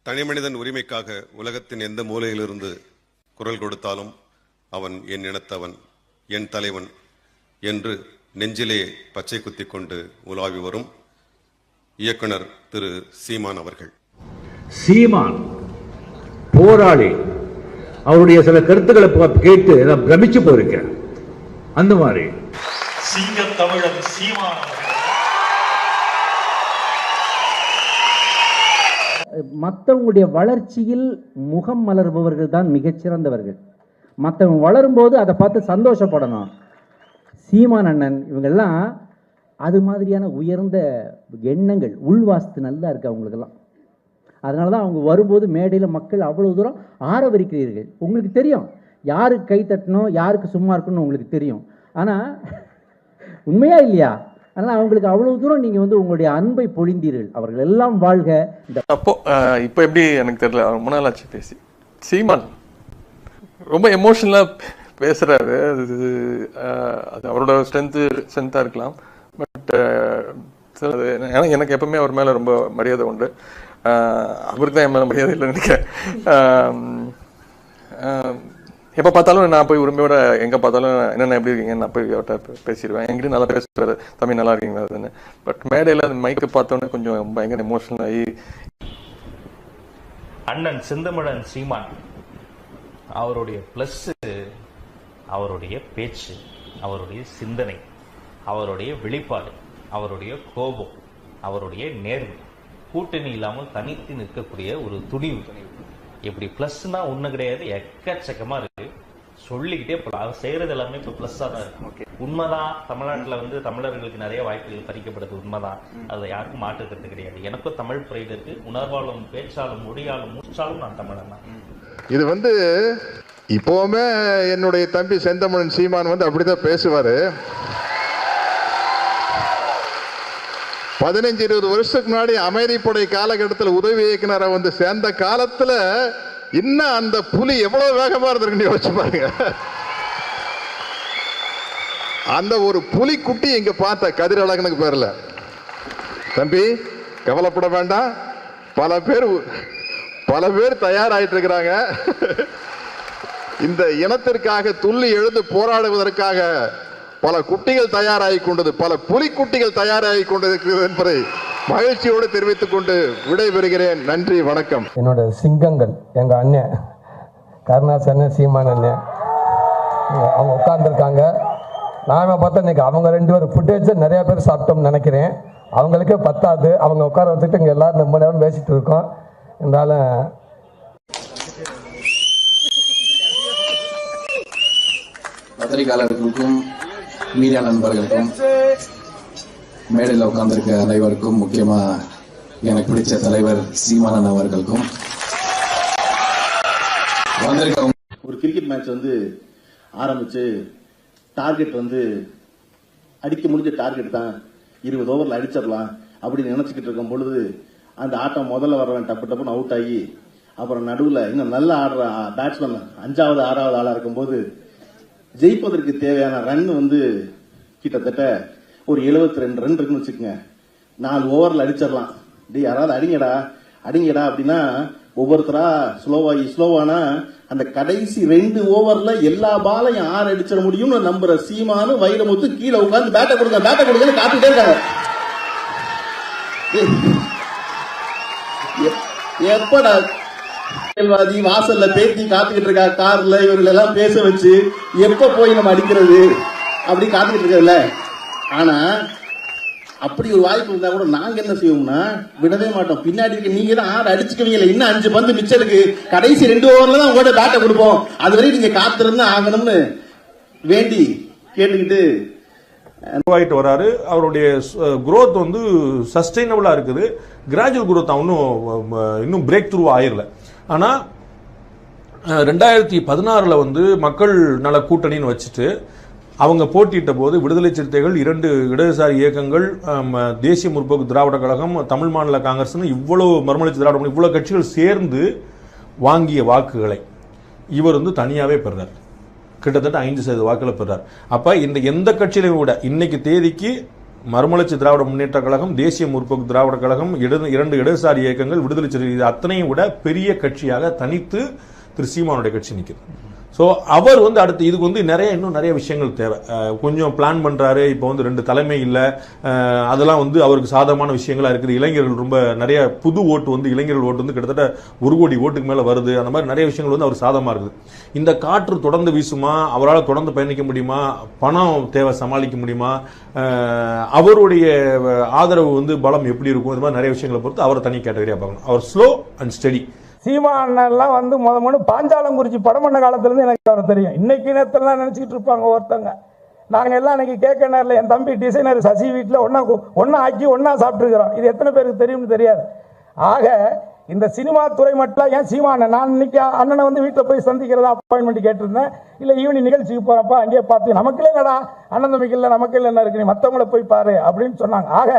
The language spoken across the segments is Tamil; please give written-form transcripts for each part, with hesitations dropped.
தனிமனிதன் உரிமைக்காக உலகத்தின் எந்த மூலையிலிருந்து குரல் கொடுத்தாலும் அவன் என் இனத்தவன், என் தலைவன் என்று நெஞ்சிலே பச்சை குத்தி கொண்டு உலாவி வரும் இயக்குனர் திரு சீமான் அவர்கள். சீமான் போராளி. அவருடைய சில கருத்துக்களை கேட்டு நான் பிரமிச்சு போயிருக்கேன். அந்த மாதிரி சிங்க தமிழன் சீமான் மற்றவங்களுடைய வளர்ச்சியில் முகம் மலர்பவர்கள் தான் மிகச்சிறந்தவர்கள். மற்றவங்க வளரும்போது அதை பார்த்து சந்தோஷப்படணும். சீமான் அண்ணன் இவங்கெல்லாம் அது மாதிரியான உயர்ந்த எண்ணங்கள், உள்வாஸ்து நல்லா இருக்குது அவங்களுக்கெல்லாம். அதனால தான் அவங்க வரும்போது மேடையில் மக்கள் அவ்வளோ தூரம் ஆரவரிக்கிறீர்கள். உங்களுக்கு தெரியும் யாருக்கு கை தட்டணும், யாருக்கு சும்மா இருக்கணும்னு உங்களுக்கு தெரியும். ஆனால் உண்மையா இல்லையா? ஆனால் அவங்களுக்கு அவ்வளோ தூரம் நீங்கள் உங்களுடைய அன்பை பொழிந்தீர்கள். அவர்கள் எல்லாம் வாழ்க. இப்போ எப்படி எனக்கு தெரியல, ரொம்ப நாள் ஆச்சு பேசி. சீமான் ரொம்ப எமோஷனலாக பேசுகிறாரு. அது அவரோட ஸ்ட்ரென்த்தாக இருக்கலாம். பட் எனக்கு எப்பவுமே அவர் மேலே ரொம்ப மரியாதை உண்டு. அவருக்கு தான் என் மேலே மரியாதை இல்லைன்னு நினைக்கிறேன். எப்போ பார்த்தாலும் நான் போய் உரிமையோட எங்கே பார்த்தாலும் என்னென்ன எப்படி இருக்கீங்க நான் போய் அவர்கிட்ட பேசிடுவேன். எங்கிட்ட நல்லா பேசுவார், தம்பி நல்லா இருக்கீங்களா அதுன்னு. பட் மேடையில் அந்த மைக்கை பார்த்தோன்னே கொஞ்சம் பயங்கர எமோஷனல் ஆகி. அண்ணன் செந்தமிழன் சீமான் அவருடைய பிளஸ், அவருடைய பேச்சு, அவருடைய சிந்தனை, அவருடைய வெளிப்பாடு, அவருடைய கோபம், அவருடைய நேர்வு, கூட்டணி இல்லாமல் தனித்து நிற்கக்கூடிய ஒரு துணிவு. இப்படி பிளஸ்னா ஒண்ணு கிடையாது, எக்கச்சக்கமா இருக்கு. சொல்லிக்கிட்டே போலாம். அவர் செய்யறது எல்லாமே இப்ப பிளஸ்ஸா தான் இருக்கு. உண்மைதான், தமிழ்நாட்டுல தமிழர்களுக்கு நிறைய வாய்ப்புகள் பறிக்கப்படுது, உண்மைதான். அதை யாருக்கும் மாற்றுக்கிறது கிடையாது. எனக்கும் தமிழ் பிரைடு இருக்கு. உணர்வாலும் பேச்சாலும் மொழியாலும் மூச்சாலும் நான் தமிழன் தான். இது இப்போவுமே என்னுடைய தம்பி செந்தமிழன் சீமான் அப்படிதான் பேசுவாரு. 15-20 வருஷத்துக்கு முன்னாடி அமைதிப்படை காலகட்டத்தில் உதவி இயக்குனரை சேர்ந்த காலத்துல இன்னும் அந்த புலி எவ்வளவு வேகமா இருந்திருக்குன்னு யோசிச்சு பாருங்க. அந்த ஒரு புலி குட்டி இங்க பார்த்த கதிரழகனுக்கு பேர்ல. தம்பி கவலைப்பட வேண்டாம், பல பேர் தயாராயிட்டு இருக்கிறாங்க. இந்த இனத்திற்காக துள்ளி எழுந்து போராடுவதற்காக பல குட்டிகள் தயாராகி கொண்டது, பல புலிக்குட்டிகள் தயாராகி கொண்டிருக்கிறது என்பதை மகிழ்ச்சியோடு தெரிவித்துக் கொண்டு விடைபெறுகிறேன். நன்றி, வணக்கம். என்னோட சிங்கங்கள் எங்க அண்ணன் கருணாசன், சீமான் அண்ணன் அவங்க உட்கார்ந்துருக்காங்க. நாம பார்த்தா இன்னைக்கு அவங்க 2 பேரும் ஃபுட்டேஜ் நிறைய பேர் சாப்பிட்டோம்னு நினைக்கிறேன். அவங்களுக்கே பத்தாது. அவங்க உட்கார வச்சுட்டு இங்கே எல்லாரும் ரொம்ப நேரம் பேசிட்டு இருக்கோம். இருந்தாலும் பத்திரிகையாளர்களுக்கும் மீடியா நண்பர்களுக்கும் மேடையில் உட்கார்ந்திருக்க அனைவருக்கும், முக்கியமா எனக்கு பிடிச்ச தலைவர் சீமானன் அவர்களுக்கும் வந்திருக்க. ஒரு கிரிக்கெட் மேட்ச் ஆரம்பிச்சு டார்கெட் அடிக்க முடிஞ்ச டார்கெட் தான், 20 ஓவர்ல அடிச்சிடலாம் அப்படின்னு நினைச்சுக்கிட்டு இருக்கும் பொழுது அந்த ஆட்டம் முதல்ல வரவன் டப்பு டப்புன்னு அவுட் ஆகி, அப்புறம் நடுவில் இன்னும் நல்லா ஆடுற பேட்ஸ்மேன் 5வது 6வது ஆளா இருக்கும்போது ஜெயிப்பதற்கு தேவையான ரன் கிட்டத்தட்ட ஒரு 72 ரன் இருக்குன்னு வச்சுக்கோங்க. 4 ஓவர்ல அடிச்சிடலாம். யாராவது அடிங்கடா அப்படின்னா ஒவ்வொருத்தரா ஸ்லோவானா அந்த கடைசி 2 ஓவர்ல எல்லா பாலையும் 6 அடிச்சிட முடியும்னு நம்புற சீமானு வைரமுத்து கீழே உட்கார்ந்து பேட்டை கொடுங்க காத்துட்டே இருக்காங்க. எப்படா அரசியல்வாதி வாசல்ல பேத்தி காத்துக்கிட்டு இருக்கா, கார்ல இவர்கள் எல்லாம் பேச வச்சு எப்ப போய் நம்ம அடிக்கிறது அப்படி காத்துக்கிட்டு இருக்கல. ஆனா அப்படி ஒரு வாய்ப்பு இருந்தா கூட நாங்க என்ன செய்வோம்னா விடவே மாட்டோம். பின்னாடி இருக்க நீங்க தான் 6 அடிச்சுக்குவீங்களா, இன்னும் 5 பந்து மிச்சம் இருக்கு, கடைசி 2 ஓவர்ல தான் உங்களோட பேட்டை கொடுப்போம், அதுவரை நீங்க காத்திருந்து ஆகணும்னு வேண்டி கேட்டுக்கிட்டு வராரு. அவருடைய குரோத் சஸ்டைனபிளா இருக்குது. கிராஜுவல் குரோத் இன்னும் பிரேக் த்ரூ ஆயிரல. ஆனா 2016 மக்கள் நல கூட்டணின்னு வச்சுட்டு அவங்க போட்டியிட்ட போது விடுதலை சிறுத்தைகள், 2 இடதுசாரி இயக்கங்கள், தேசிய முற்போக்கு திராவிட கழகம், தமிழ் மாநில காங்கிரஸ், இவ்வளவு மறுமலர்ச்சி திராவிட இவ்வளவு கட்சிகள் சேர்ந்து வாங்கிய வாக்குகளை இவர் தனியாவே பெறார். கிட்டத்தட்ட 5% வாக்குகளை பெறார். அப்ப இந்த எந்த கட்சியிலையும் விட இன்னைக்கு தேதிக்கு மறுமலர்ச்சி திராவிட முன்னேற்ற கழகம், தேசிய முற்போக்கு திராவிட கழகம், இரண்டு இடதுசாரி இயக்கங்கள், விடுதலை சிறுத்தை, இது அத்தனையும் விட பெரிய கட்சியாக தனித்து திரு சீமானுடைய கட்சி நிற்குது. ஸோ அவர் அடுத்து இதுக்கு இன்னும் நிறைய விஷயங்கள் தேவை. கொஞ்சம் பிளான் பண்றாரு. இப்போ 2 தலைமை இல்லை, அதெல்லாம் அவருக்கு சாதகமான விஷயங்களா இருக்குது. இளைஞர்கள் ரொம்ப நிறைய புது ஓட்டு இளைஞர்கள் ஓட்டு கிட்டத்தட்ட 1 கோடி ஓட்டுக்கு மேல வருது. அந்த மாதிரி நிறைய விஷயங்கள் அவர் சாதகமா இருக்குது. இந்த காற்று தொடர்ந்து வீசுமா, அவரால் தொடர்ந்து பயணிக்க முடியுமா, பணம் தேவை சமாளிக்க முடியுமா, அவருடைய ஆதரவு பலம் எப்படி இருக்கும், இது மாதிரி நிறைய விஷயங்களை பொறுத்து அவரை தனி கேட்டகரியா பார்க்கணும். அவர் ஸ்லோ அண்ட் ஸ்டெடி. சீமானெல்லாம் முத பாஞ்சாலங்குறிச்சி படம் பண்ண காலத்துலேருந்து எனக்கு அவர் தெரியும். இன்னைக்கு நேரத்துலாம் நினச்சிக்கிட்டு இருப்பாங்க ஒருத்தங்க. நாங்கள் எல்லாம் இன்னைக்கு கேட்க நேரில் என் தம்பி டிசைனர் சசி வீட்டில் ஒன்றா ஆக்கி ஒன்றா சாப்பிட்ருக்கிறோம். இது எத்தனை பேருக்கு தெரியும்னு தெரியாது. ஆக இந்த சினிமா துறை மட்டும் ஏன் சீமான நான் இன்னைக்கு அண்ணனை வீட்டில் போய் சந்திக்கிறதா அப்பாயின்மெண்ட் கேட்டிருந்தேன். இல்லை ஈவினிங் நிகழ்ச்சிக்கு போகிறப்பா அங்கேயே பார்த்து நமக்குள்ளே என்னடா அண்ணன் தம்பிக்கு இல்லை நமக்குள்ள என்ன இருக்கு, நீ மற்றவங்கள போய் பாரு அப்படின்னு சொன்னாங்க. ஆக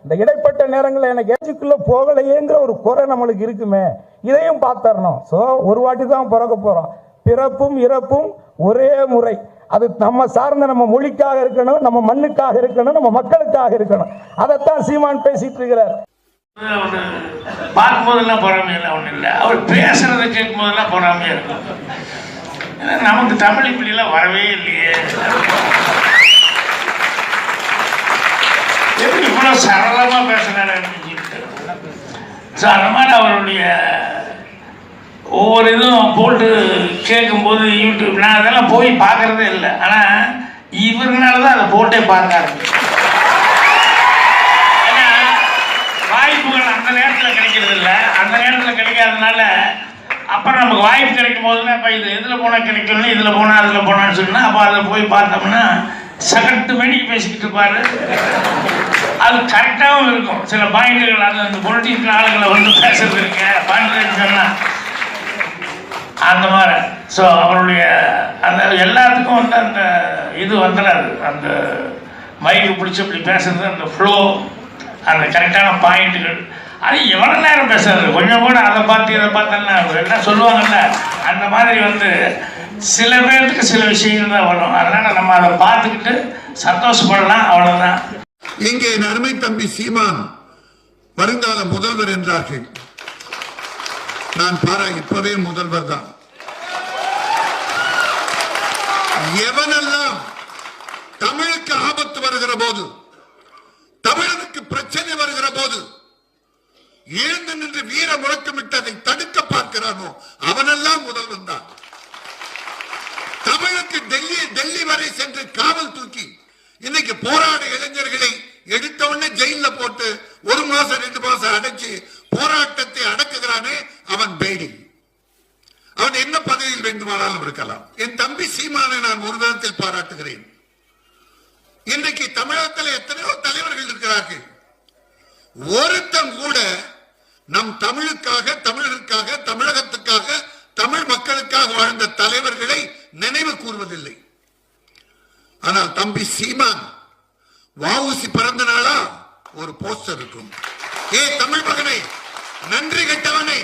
இந்த இடைப்பட்ட நேரங்களில் எனக்கு ஏஜுக்குள்ளே போகலையேங்கிற ஒரு குறை நம்மளுக்கு இருக்குமே, இதையும் பார்த்துடணும். ஸோ ஒரு வாட்டி தான் பிறக்க போகிறோம். பிறப்பும் இறப்பும் ஒரே முறை. அது நம்ம சார்ந்த நம்ம மொழிக்காக இருக்கணும், நம்ம மண்ணுக்காக இருக்கணும், நம்ம மக்களுக்காக இருக்கணும். அதைத்தான் சீமான் பேசிட்டு இருக்கிறார். பார்க்கும்போதெல்லாம் பொறாமையெல்லாம் ஒன்றும் இல்லை, அவர் பேசுறதை கேட்கும் போதெல்லாம் பொறாமையா இருக்கும். நமக்கு தமிழ் இப்படிலாம் வரவே இல்லையே, எப்படி இவ்வளோ சரளமாக பேசுனாரு அப்படின்னு சொல்லிட்டு. ஸோ அந்த மாதிரி அவருடைய ஒவ்வொரு இதுவும் போட்டு கேட்கும்போது யூடியூப் நான் அதெல்லாம் போய் பார்க்கறதே இல்லை. ஆனால் இவருனால தான் அதை போட்டே பார்க்க ஆரம்பிச்சு. வாய்ப்புகள் அந்த நேரத்தில் கிடைக்கிறது இல்லை, அந்த நேரத்தில் கிடைக்காதனால அப்புறம் நமக்கு வாய்ப்பு கிடைக்கும் போதுன்னா இப்போ இது எதில் போனால் கிடைக்கணும், இதில் போனால் அதில் போனான்னு சொன்னால் அப்போ அதில் போய் பார்த்தோம்னா சகட்டு மணிக்கு பேசிக்கிட்டு இருப்பாரு. அது கரெக்டாகவும் இருக்கும். சில பாயிண்ட்டுகள் அந்த பொலிட்டிக்கல் ஆளுகளை பேசுறது இருக்க பாயிண்ட் சொன்னால் அந்த மாதிரி. ஸோ அவருடைய அந்த எல்லாத்துக்கும் அந்த இது வந்துடாது, அந்த மைக்கு பிடிச்சி அப்படி பேசுறது, அந்த ஃப்ளோ, அந்த கரெக்டான பாயிண்ட்டுகள். அது எவ்வளோ நேரம் பேசுறது, கொஞ்சம் கூட அதை பார்த்து இதை பார்த்தோன்னா என்ன சொல்லுவாங்கல்ல, அந்த மாதிரி சில பேருக்கு சில விஷயங்கள் தான் வரும். அதனால நம்ம அதை பார்த்துக்கிட்டு சந்தோஷப்படலாம், அவ்வளோதான். இங்கே என் அருமை தம்பி சீமான் வருங்கால முதல்வர் என்றார்கள். நான் இப்பவே முதல்வர் தான். எவனெல்லாம் தமிழுக்கு ஆபத்து வருகிற போது, தமிழனுக்கு பிரச்சனை வருகிற போது எழுந்து நின்று வீர முழக்கமிட்டு அதை தடுக்க பார்க்கிறானோ அவனெல்லாம் முதல்வன் தான். தமிழுக்கு டெல்லி வரை சென்று காவல் தூக்கி இன்னைக்கு போராட இளைஞர்களை எடுத்தவொடனே ஜெயில போட்டு 1 மாசம் 2 மாசம் அடைச்சு போராட்டத்தை அடக்குகிறானே அவன் பேடி. அவன் என்ன பதவியில் வேண்டுமானாலும் இருக்கலாம். என் தம்பி சீமானை நான் ஒரு விதத்தில் பாராட்டுகிறேன். இன்றைக்கு தமிழகத்தில் எத்தனையோ தலைவர்கள் இருக்கிறார்கள். ஒருத்தன் கூட நம் தமிழுக்காக, தமிழருக்காக, தமிழகத்துக்காக, தமிழ் மக்களுக்காக வாழ்ந்த தலைவர்களை நினைவு கூறுவதில்லை. ஆனால் தம்பி சீமான் வஉசி பிறந்த நாளா ஒரு போஸ்டர் இருக்கும். தமிழ் மகனை, நன்றி கெட்டவனை,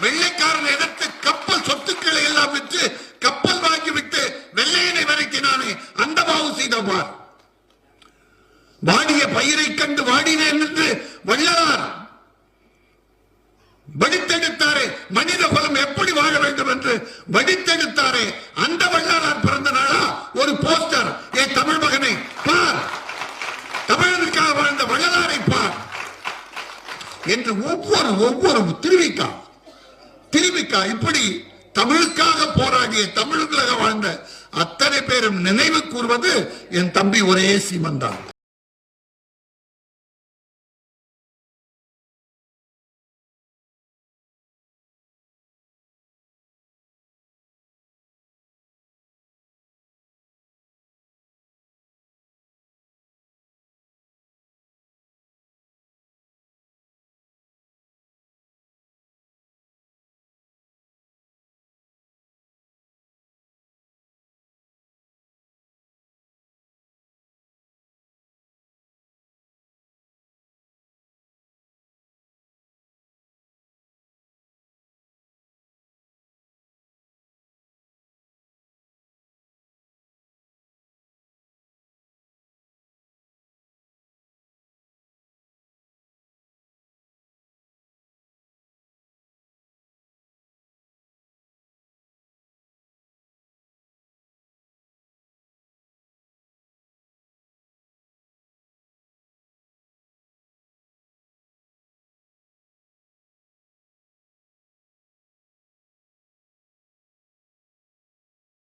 வெள்ளைக்காரன் எதிர்த்து கப்பல் சொத்துக்களை எல்லாம் விற்று கப்பல் வாங்கிவிட்டு வெள்ளையனை வரைக்கினானே அந்த வஉசி தான். வாடிய பயிரை கண்டு வாடினேன் என்று வள்ளலார் வடித்தெடுத்தாரே, மனித குலம் எப்படி வாழ வேண்டும் என்று வடித்தெடுத்தாரே, அந்த வள்ளலார் பிறந்த நாளா ஒரு போஸ்டர். தமிழ் மகனை பார், தமிழனுக்காக வாழ்ந்த வள்ளலாரை பார் என்று ஒவ்வொரு திருவிக்கா இப்படி தமிழுக்காக போராடிய, தமிழுக்காக வாழ்ந்த அத்தனை பேரும் நினைவு கூறுவது என் தம்பி ஒரே சீமன் தான்.